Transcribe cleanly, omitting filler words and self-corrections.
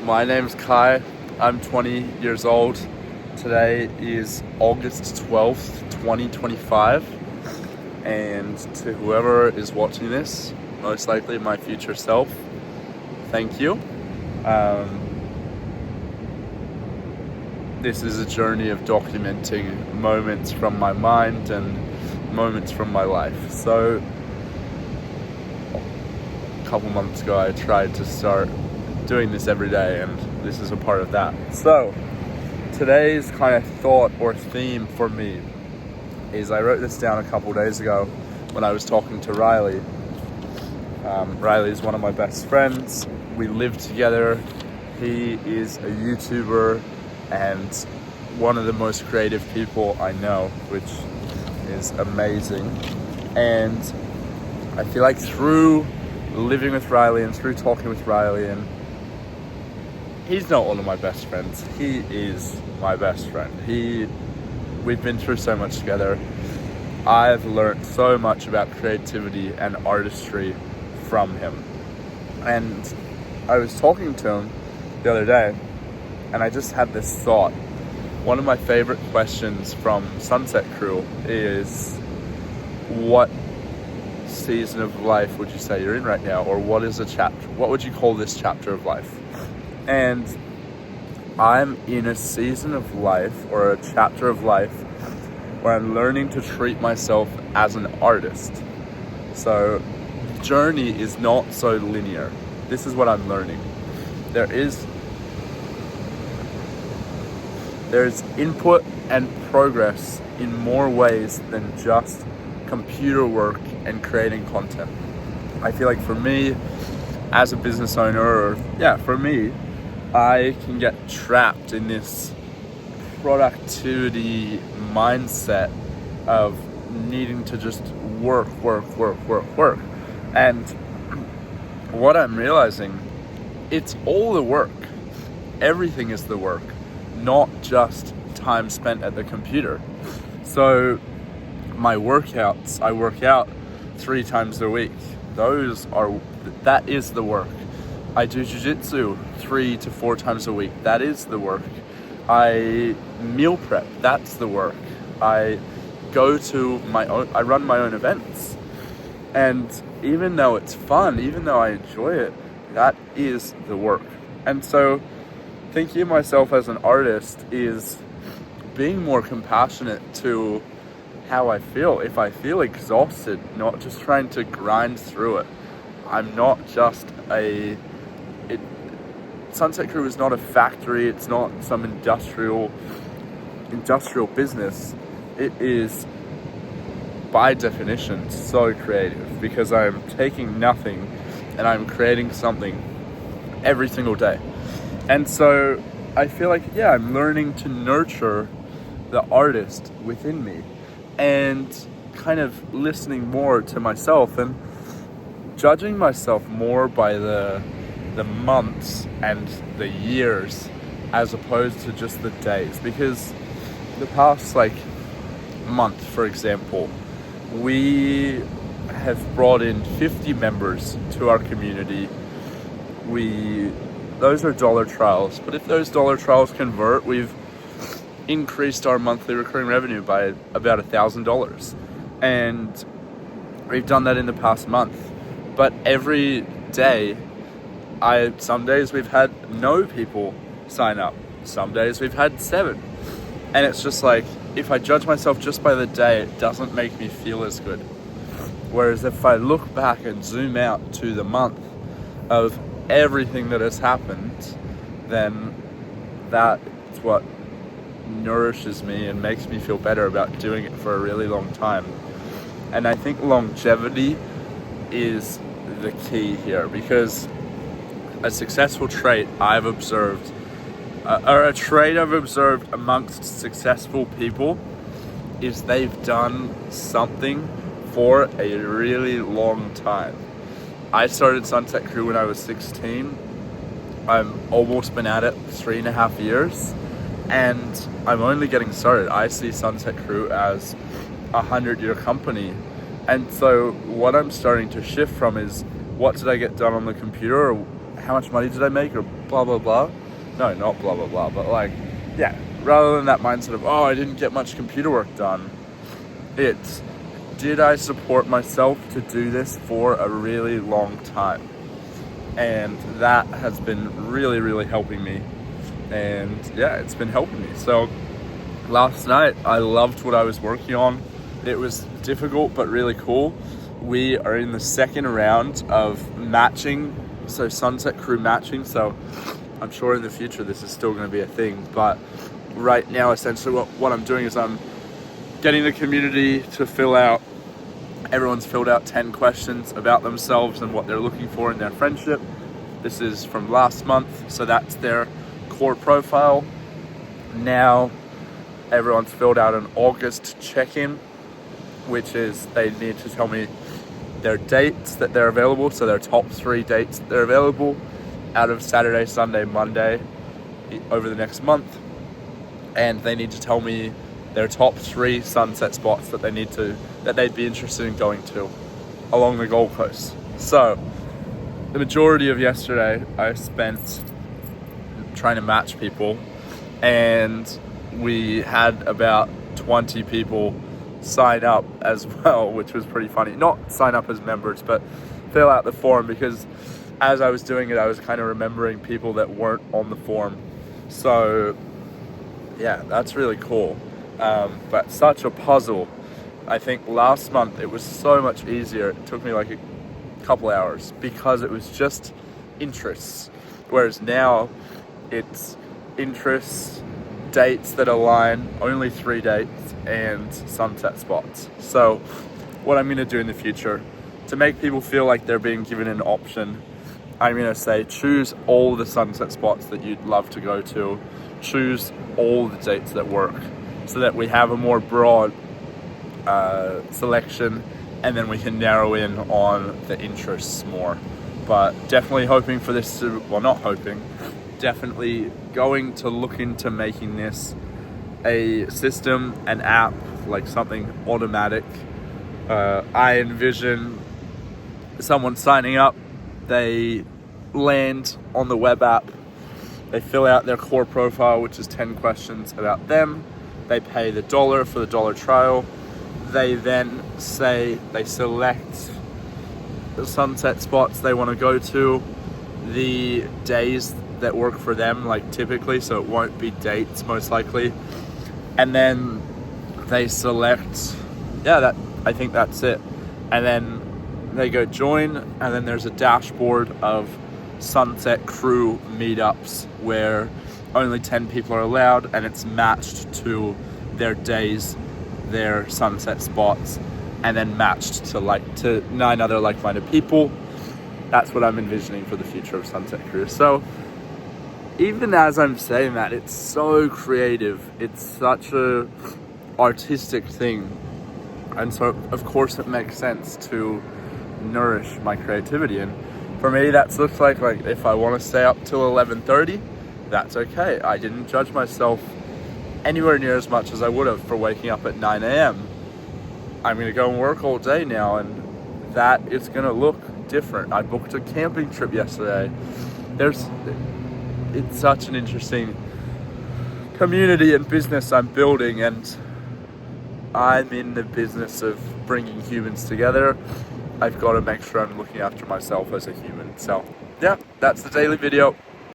My name's Kai. I'm 20 years old. Today is August 12th, 2025. And to whoever is watching this, most likely my future self, thank you. This is a journey of documenting moments from my mind and moments from my life. So, a couple months ago, I tried to start doing this every day, and this is a part of that. So, today's kind of thought or theme for me is I wrote this down a couple days ago when I was talking to Riley. Riley is one of my best friends. We live together. He is a YouTuber and one of the most creative people I know, which is amazing. And I feel like through living with Riley and through talking with Riley, and he's not one of my best friends. He is my best friend. We've been through so much together. I've learned so much about creativity and artistry from him. And I was talking to him the other day, and I just had this thought. One of my favorite questions from Sunset Crew is, what season of life would you say you're in right now? Or what would you call this chapter of life? And I'm in a season of life or a chapter of life where I'm learning to treat myself as an artist. So the journey is not so linear. This is what I'm learning. There's input and progress in more ways than just computer work and creating content. I feel like for me, as a business owner, I can get trapped in this productivity mindset of needing to just work. And what I'm realizing, it's all the work. Everything is the work, not just time spent at the computer. So my workouts, I work out 3 times a week. That is the work. I do jiu-jitsu 3 to 4 times a week. That is the work. I meal prep. That's the work. I run my own events. And even though it's fun, even though I enjoy it, that is the work. And so thinking of myself as an artist is being more compassionate to how I feel. If I feel exhausted, not just trying to grind through it. I'm not just Sunset Crew is not a factory. It's not some industrial business. It is, by definition, so creative because I'm taking nothing and I'm creating something every single day. And so I feel like, I'm learning to nurture the artist within me and kind of listening more to myself and judging myself more by the months and the years as opposed to just the days. Because the past month, for example, we have brought in 50 members to our community. Those are dollar trials, but if those dollar trials convert, we've increased our monthly recurring revenue by about $1,000. And we've done that in the past month. But every day, some days we've had no people sign up. Some days we've had 7. And it's just like, if I judge myself just by the day, it doesn't make me feel as good. Whereas if I look back and zoom out to the month of everything that has happened, then that's what nourishes me and makes me feel better about doing it for a really long time. And I think longevity is the key here, because a successful trait I've observed, amongst successful people, is they've done something for a really long time. I started Sunset Crew when I was 16. I've almost been at it 3.5 years, and I'm only getting started. I see Sunset Crew as a 100-year company. And so what I'm starting to shift from is, what did I get done on the computer, or how much money did I make, or blah, blah, blah. No, not blah, blah, blah, but like, yeah, rather than that mindset of, oh, I didn't get much computer work done, it's, did I support myself to do this for a really long time? And that has been really, really helping me. And yeah, it's been helping me. So last night, I loved what I was working on. It was difficult, but really cool. We are in the second round of matching, so Sunset Crew matching. So I'm sure in the future this is still going to be a thing. But right now, essentially what I'm doing is I'm getting the community to fill out, everyone's filled out 10 questions about themselves and what they're looking for in their friendship. This is from last month, so that's their core profile. Now everyone's filled out an August check-in, which is they need to tell me their dates that they're available, so their top 3 dates that they're available out of Saturday, Sunday, Monday over the next month. And they need to tell me their top 3 sunset spots that they'd be interested in going to along the Gold Coast. So the majority of yesterday I spent trying to match people, and we had about 20 people sign up as well, which was pretty funny. Not sign up as members, but fill out the form, because as I was doing it, I was kind of remembering people that weren't on the form. So yeah, that's really cool. But such a puzzle. I think last month it was so much easier. It took me like a couple hours because it was just interests. Whereas now it's interests, dates that align, only 3 dates, and sunset spots. So what I'm going to do in the future to make people feel like they're being given an option, I'm going to say choose all the sunset spots that you'd love to go to, choose all the dates that work, so that we have a more broad selection, and then we can narrow in on the interests more. But definitely hoping for this to, well, not hoping, definitely going to look into making this a system, an app, like something automatic. I envision someone signing up, they land on the web app, they fill out their core profile, which is 10 questions about them, they pay the $1 for the $1 trial, they then say they select the sunset spots they want to go to, the days that work for them, like typically, so it won't be dates most likely, and then they select, I think that's it, and then they go join, and then there's a dashboard of Sunset Crew meetups where only 10 people are allowed, and it's matched to their days, their sunset spots, and then matched to 9 other like-minded people. That's what I'm envisioning for the future of Sunset Crew. So even as I'm saying that, it's so creative. It's such a artistic thing. And so of course it makes sense to nourish my creativity. And for me, that looks like if I want to stay up till 11:30, that's okay. I didn't judge myself anywhere near as much as I would have for waking up at 9 a.m. I'm going to go and work all day now, and that is going to look different. I booked a camping trip yesterday. It's such an interesting community and business I'm building, and I'm in the business of bringing humans together. I've got to make sure I'm looking after myself as a human. So yeah, that's the daily video.